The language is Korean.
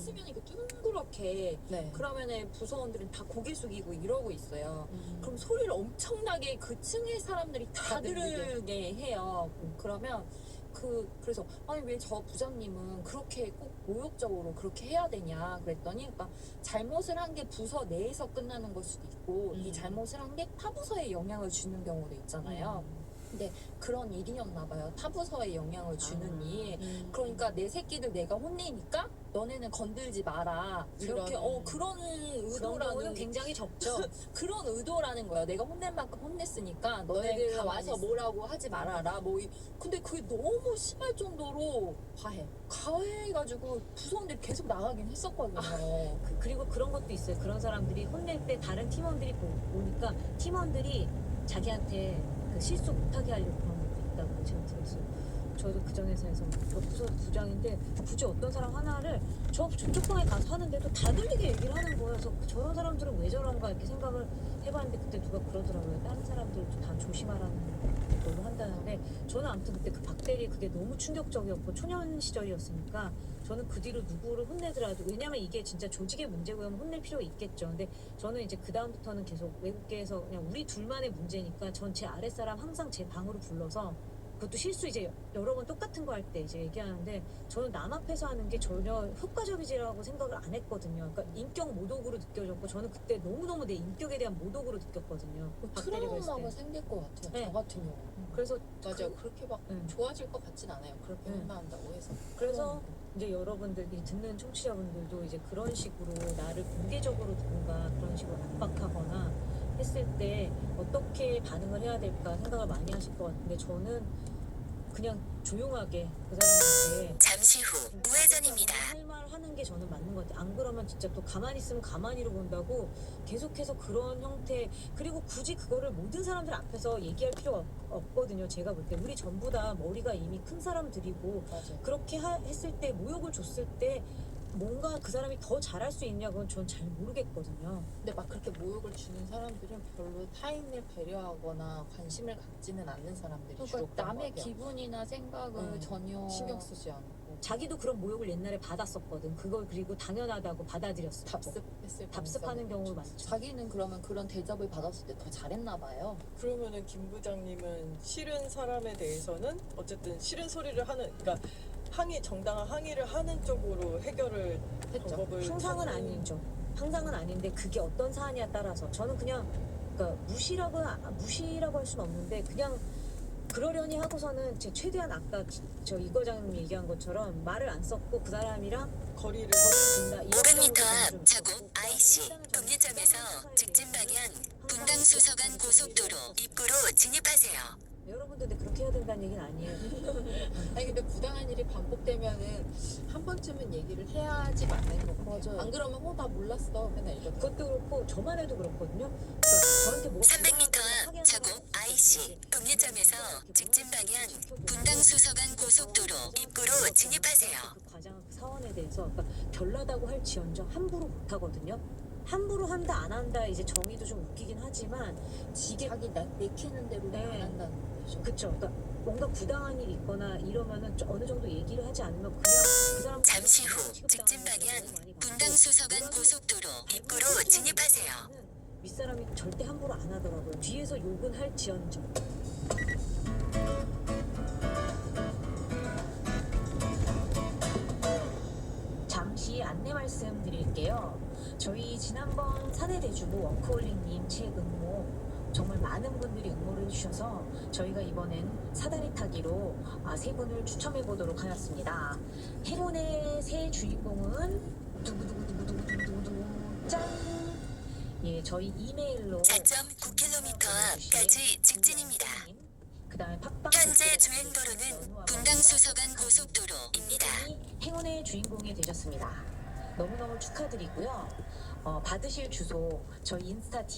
쓰면 이렇게 둥그렇게 네. 그러면은 부서원들은 다 고개 숙이고 이러고 있어요. 그럼 소리를 엄청나게 그 층의 사람들이 다 다 들리게. 들게 해요. 그러면 그래서 아니 왜 저 부장님은 그렇게 꼭 모욕적으로 그렇게 해야 되냐 그랬더니 그러니까 잘못을 한 게 부서 내에서 끝나는 걸 수도 있고 이 잘못을 한 게 타 부서에 영향을 주는 경우도 있잖아요. 근데 그런 일이었나 봐요. 타 부서에 영향을 주는 일. 그러니까 내 새끼들 내가 혼내니까 너네는 건들지 마라. 이렇게 그런 의도라는 굉장히 적죠. 그런 의도라는 거예요. 내가 혼낼 만큼 혼냈으니까 너네들 가만히 와서 있어. 뭐라고 하지 말아라. 근데 그게 너무 심할 정도로 과해가지고 부서원들이 계속 나가긴 했었거든요. 그리고 그런 것도 있어요. 그런 사람들이 혼낼 때 다른 팀원들이 보니까 팀원들이 자기한테 그 실수 못하게 하려고 그런 것도 있다고 제가 들었어요. 저도 그 전 회사에서 부서 부장인데 굳이 어떤 사람 하나를 저쪽 방에 가서 하는데도 다 들리게 얘기를 하는 거예요. 그래서 저런 사람들은 왜 저런가 이렇게 생각을 해봤는데 그때 누가 그러더라고요. 다른 사람들도 다 조심하라는 걸로 한다는데 저는 아무튼 그때 그 박대리 그게 너무 충격적이었고 초년 시절이었으니까 저는 그 뒤로 누구를 혼내더라도 왜냐면 이게 진짜 조직의 문제고요. 혼낼 필요가 있겠죠. 근데 저는 이제 그 다음부터는 계속 외국계에서 그냥 우리 둘만의 문제니까 전 제 아랫사람 항상 제 방으로 불러서 그것도 실수 이제 여러 번 똑같은 거 할 때 이제 얘기하는데 저는 남 앞에서 하는 게 전혀 효과적이지라고 생각을 안 했거든요. 그러니까 인격 모독으로 느껴졌고 저는 그때 너무너무 내 인격에 대한 모독으로 느꼈거든요. 박대리가 했을 트라우마가 때. 생길 것 같아요. 네. 저 같은 경우. 그래서 맞아요. 그렇게 막 좋아질 것 같진 않아요. 그렇게 혼나한다고 해서. 그래서 이제 여러분들이 듣는 청취자분들도 이제 그런 식으로 나를 공개적으로 누군가 그런 식으로 압박하거나 했을 때 어떻게 반응을 해야 될까 생각을 많이 하실 것 같은데 저는 그냥 조용하게 그 사람한테 잠시 후 우회전입니다. 할 말 하는 게 저는 맞는 것 같아요. 안 그러면 진짜 또 가만히 있으면 가만히로 본다고 계속해서 그런 형태 그리고 굳이 그거를 모든 사람들 앞에서 얘기할 필요가 없거든요. 제가 볼 때 우리 전부 다 머리가 이미 큰 사람들이고 맞아요. 그렇게 했을 때 모욕을 줬을 때 뭔가 그 사람이 더 잘할 수 있냐고는 전 잘 모르겠거든요. 근데 막 그렇게 모욕을 주는 사람들은 별로 타인을 배려하거나 관심을 갖지는 않는 사람들이 주로 그러니까 그런 남의 것 같아요. 기분이나 생각을 전혀 신경 쓰지 않고 자기도 그런 모욕을 옛날에 받았었거든. 그걸 그리고 당연하다고 받아들였어. 답습했을 답습하는 경우가 많죠. 자기는 그러면 그런 대접을 받았을 때 더 잘했나 봐요. 그러면은 김 부장님은 싫은 사람에 대해서는 어쨌든 싫은 소리를 하는 그러니까 정당한 항의를 하는 쪽으로 해결을 했죠. 방법을 항상은 찾는- 아니죠. 항상은 아닌데 그게 어떤 사안이야 따라서 저는 그냥 그러니까 무시라고 할 수는 없는데 그냥 그러려니 하고서는 제 최대한 아까 저 이 과장님 얘기한 것처럼 말을 안 썼고 그 사람이랑 거리를 둔다. 이런 500m 경우도 앞 좀 자곡 있었고, IC 일단은 저는 동리점에서 사회에 직진 대해서 방향 항상 분당 수서간 고속도로 입구로 진입하세요. 여러분들 근데 그렇게 해야 된다는 얘기는 아니에요. 아니 근데 부당한 일이 반복되면은 한 번쯤은 얘기를 해야지 맞는 거 같아요. 맞아요. 안 그러면 나 몰랐어 맨날 이러고. 그것도 그렇고 저만 해도 그렇거든요. 그러니까 저한테 뭐가 300m 앞 자곡 IC 동리점에서 직진 방향 분당 수서간 고속도로 입구로 진입하세요. 그 과장 그 사원에 대해서 그러니까 별나다고 할 지언정 함부로 못 하거든요. 함부로 한다 안 한다 이제 정의도 좀 웃기긴 하지만 이게 자기 내키는 대로 네. 안 한다는 거죠. 그쵸. 그러니까 뭔가 부당한 일이 있거나 이러면은 어느 정도 얘기를 하지 않으면 그냥 그 사람 잠시 후 직진 방향 분당 수서간 고속도로 입구로 진입하세요. 윗사람이 절대 함부로 안 하더라고요. 뒤에서 욕은 할 지언정. 잠시 안내 말씀드릴게요. 저희 지난번 사내대주보 워크홀릭님 책 응모 정말 많은 분들이 응모를 해주셔서 저희가 이번엔 사다리 타기로 세 분을 추첨해 보도록 하였습니다. 행운의 새 주인공은 두구두구두구두구두구두구 짠! 예, 저희 이메일로 4.9km 앞까지 직진입니다. 그다음에 팟빵 현재 주행도로는 분당 수서간 고속도로입니다. 행운의 주인공이 되셨습니다. 너무너무 축하드리고요. 받으실 주소 저희 인스타 DM